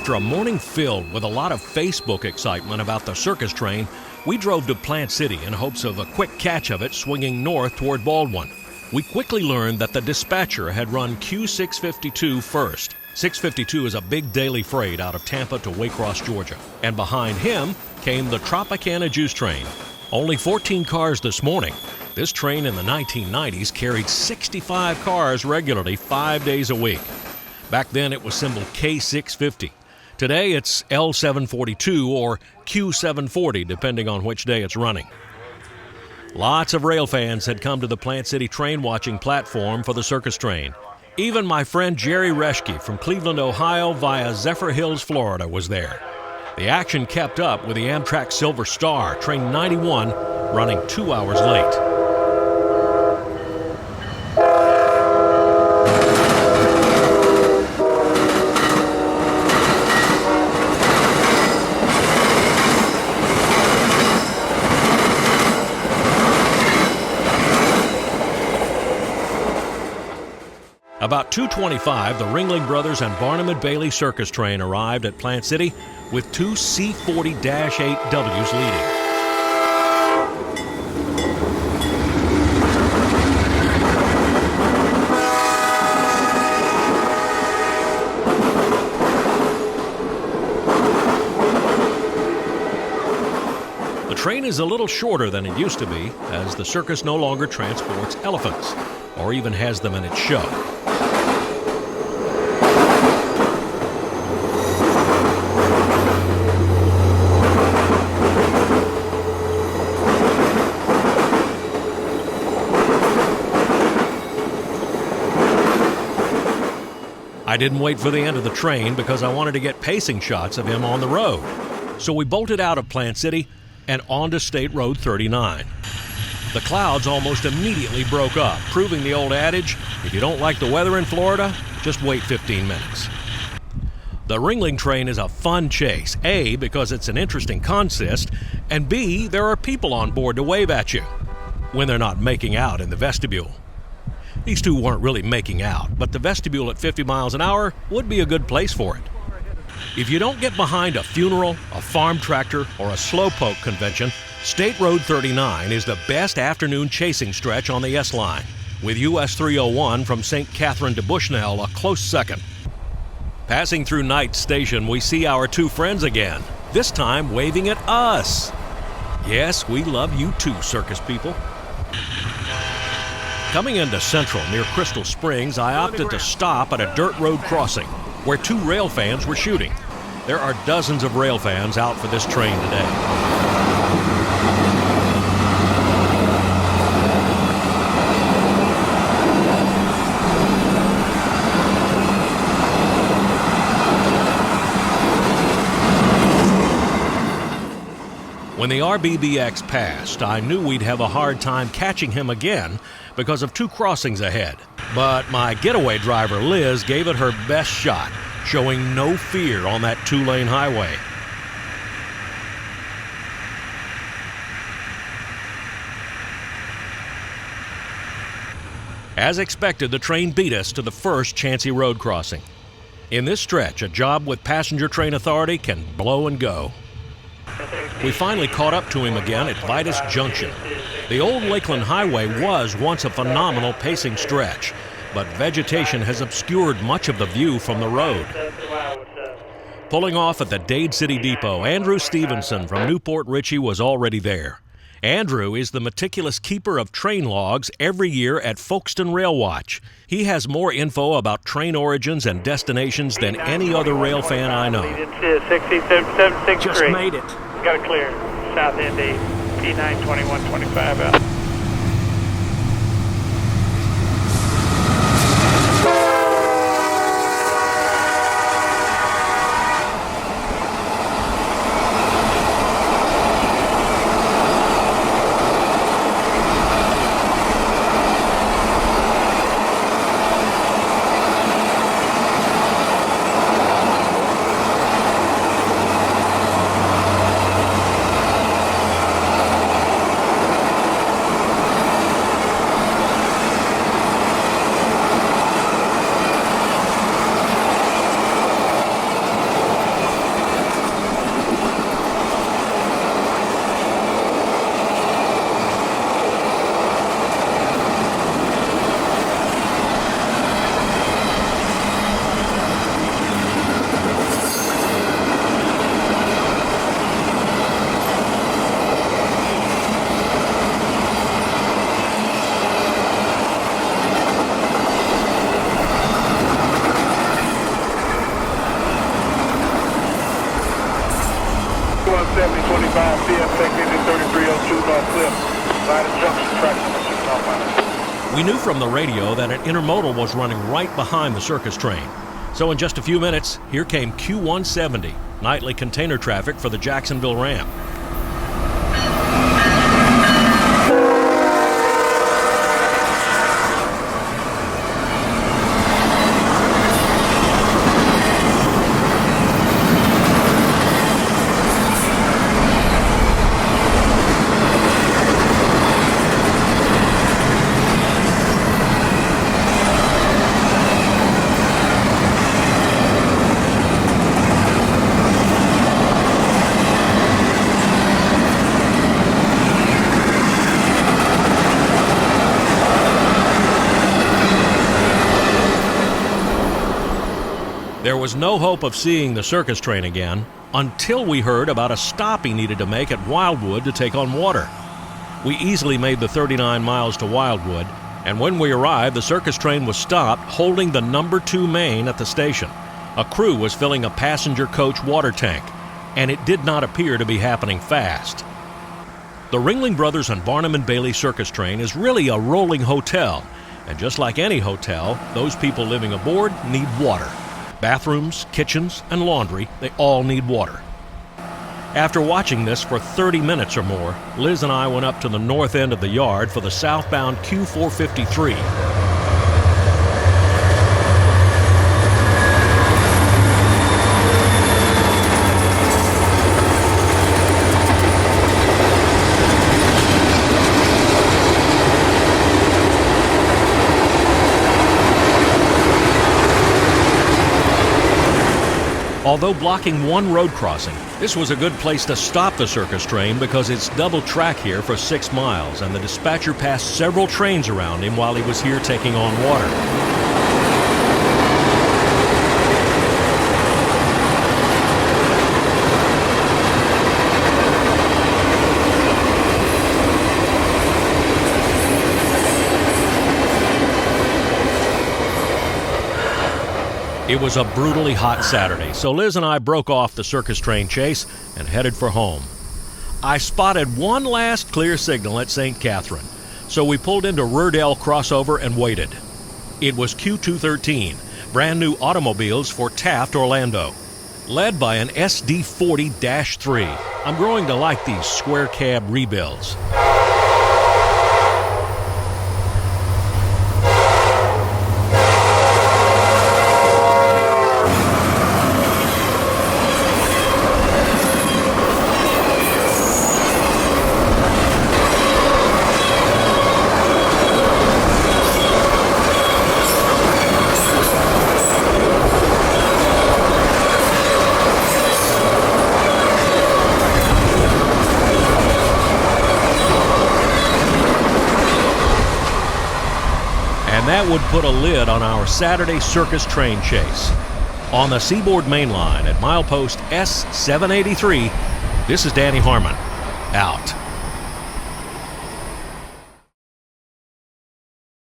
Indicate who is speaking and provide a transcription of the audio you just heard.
Speaker 1: After a morning filled with a lot of Facebook excitement about the circus train, we drove to Plant City in hopes of a quick catch of it swinging north toward Baldwin. We quickly learned that the dispatcher had run Q652 first. 652 is a big daily freight out of Tampa to Waycross, Georgia. And behind him came the Tropicana Juice Train. Only 14 cars this morning. This train in the 1990s carried 65 cars regularly 5 days a week. Back then it was symbol K650. Today it's L742 or Q740, depending on which day it's running. Lots of rail fans had come to the Plant City train watching platform for the circus train. Even my friend Jerry Reschke from Cleveland, Ohio via Zephyr Hills, Florida was there. The action kept up with the Amtrak Silver Star, train 91, running 2 hours late. About 2:25, the Ringling Brothers and Barnum and Bailey circus train arrived at Plant City with two C40-8Ws leading. The train is a little shorter than it used to be, as the circus no longer transports elephants, or even has them in its show. I didn't wait for the end of the train because I wanted to get pacing shots of him on the road. So we bolted out of Plant City and onto State Road 39. The clouds almost immediately broke up, proving the old adage, if you don't like the weather in Florida, just wait 15 minutes. The Ringling train is a fun chase, A, because it's an interesting consist, and B, there are people on board to wave at you when they're not making out in the vestibule. These two weren't really making out, but the vestibule at 50 miles an hour would be a good place for it. If you don't get behind a funeral, a farm tractor, or a slowpoke convention, State Road 39 is the best afternoon chasing stretch on the S-Line, with US 301 from St. Catherine to Bushnell a close second. Passing through Knight Station, we see our two friends again, this time waving at us. Yes, we love you too, circus people. Coming into Central near Crystal Springs, I opted to stop at a dirt road crossing where two rail fans were shooting. There are dozens of rail fans out for this train today. When the RBBX passed, I knew we'd have a hard time catching him again because of two crossings ahead. But my getaway driver, Liz, gave it her best shot, showing no fear on that two-lane highway. As expected, the train beat us to the first Chancey Road crossing. In this stretch, a job with Passenger Train Authority can blow and go. We finally caught up to him again at Vitus Junction. The old Lakeland Highway was once a phenomenal pacing stretch, but vegetation has obscured much of the view from the road. Pulling off at the Dade City Depot, Andrew Stevenson from Newport Richey was already there. Andrew is the meticulous keeper of train logs every year at Folkestone Rail Watch. He has more info about train origins and destinations than any other rail fan I know.
Speaker 2: It's 6763.
Speaker 3: Just made it.
Speaker 2: Got it clear. South End P9 2125 out.
Speaker 3: 17025 CSX engine 3302 North Cliff. Line of junction track number 6 northbound.
Speaker 1: We knew from the radio that an intermodal was running right behind the circus train. So in just a few minutes, here came Q170, nightly container traffic for the Jacksonville ramp. There was no hope of seeing the circus train again until we heard about a stop he needed to make at Wildwood to take on water. We easily made the 39 miles to Wildwood, and when we arrived, the circus train was stopped holding the number 2 main at the station. A crew was filling a passenger coach water tank, and it did not appear to be happening fast. The Ringling Brothers and Barnum and Bailey circus train is really a rolling hotel, and just like any hotel, those people living aboard need water. Bathrooms, kitchens, and laundry, they all need water. After watching this for 30 minutes or more, Liz and I went up to the north end of the yard for the southbound Q453. Although blocking one road crossing, this was a good place to stop the circus train because it's double track here for 6 miles, and the dispatcher passed several trains around him while he was here taking on water. It was a brutally hot Saturday, so Liz and I broke off the circus train chase and headed for home. I spotted one last clear signal at St. Catherine, so we pulled into Rurdell crossover and waited. It was Q213, brand new automobiles for Taft, Orlando, led by an SD40-3. I'm growing to like these square cab rebuilds. And that would put a lid on our Saturday circus train chase. On the Seaboard Main Line at milepost S783, this is Danny Harmon, out.